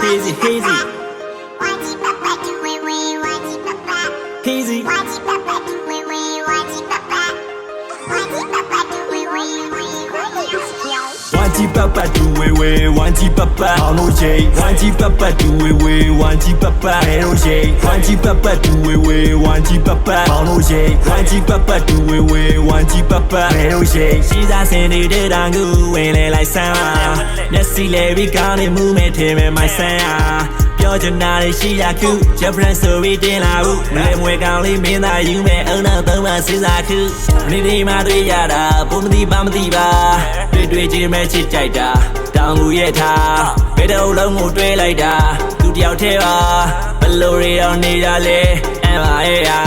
hazy hazy hazy Wanji papa do we wanji papa no jay wanji papa do we wanji papa no jay wanji papa do we wanji papa no jay wanji papa do we wanji papa no jay she's a sandy de dangu when they like sound let's see lady got it move me to my sound ပြောချင်တာရှိရခု Japan story တင်လာဘူးမလဲမွေကောင်းလေးမင်းသားယူမဲ့အုံနောက်သုံးပါစဉ်းစားခုနေ့ဒီမှာတွေ့ရတာဘုံမသိပါမသိပါတွေ့ချင်းမဲ့ချစ်ကြိုက်တာတောင်ကူရဲ့ထားဘယ်တော့လုံးကိုတွေ့လိုက်တာသူတယောက်တည်းပါဘလို့ရအောင်နေကြလဲအမ်ပါရဲ့ဟာ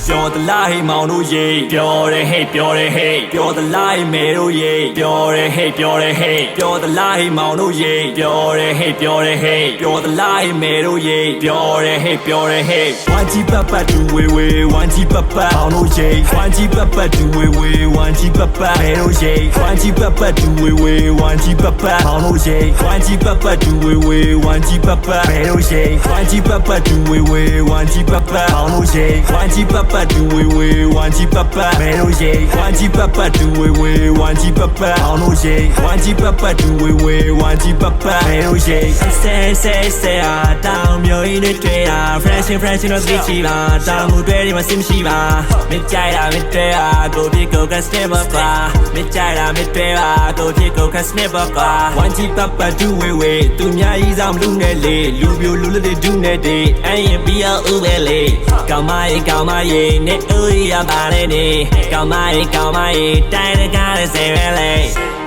ပြောသလားဟိမောင်တို့ရေပြောတယ်ဟဲ့ပြောတယ်ဟဲ့ပြောသလားဟိမဲတို့ရေပြောတယ်ဟဲ့ပြောတယ်ဟဲ့ပြောသလားဟိမောင်တို့ရေပြောတယ်ဟဲ့ပြောတယ်ဟဲ့ပြောသလားဟိမဲတို့ရေပြောတယ်ဟဲ့ပြောတယ်ဟဲ့ဝမ်ကြီးပပတူဝေဝေဝမ်ကြီးပပမောင်တို့ရေဝမ်ကြီးပပတူဝေဝေဝမ်ကြီးပပမဲတို့ရေဝမ်ကြီးပပတူဝေဝေဝမ်ကြီးပပမောင်တို့ရေဝမ်ကြီးပပတူဝေဝေဝမ်ကြီးပပမဲတို့ရေဝမ်ကြီးပပတူဝေဝေဝမ်ကြီးပပမောင်တို့ရေဝမ်ကြီးပပတူဝေဝေဝမ်ကြီးပပမဲတို့ရေဝမ်ကြီးပပတူဝေဝေဝမ်ကြီးပပမောင်တို့ရေဝမ်ကြီးပပတူဝေဝေဝမ်ကြီးပပမဲတို့ရေဆဲတောင်မျိုးရင်းတွေတွေ့တာ fresh တော့သိချီပါတောင်မူတွေ့ဒီမှာစင်မရှိပါမကြိုက်တာမတွေ့တာကိုဖြစ်ကိုက step up ပါမကြိုက်တာမတွေ့တာကိုဖြစ်ကိုက snap up ပါဝမ်ကြီးပပတူဝေဝေသူများကြီးဆောင်လူနဲ့လေလူပြိုလူလက်တွေဒုနဲ့တေးအရင်ပြီးအောင်ဦးပဲလေကောင်းမရေနဲ့ဦးရပါနဲ့နေကောင်းမရေတိုင်းတကားနဲ့ဆယ်ပဲလေ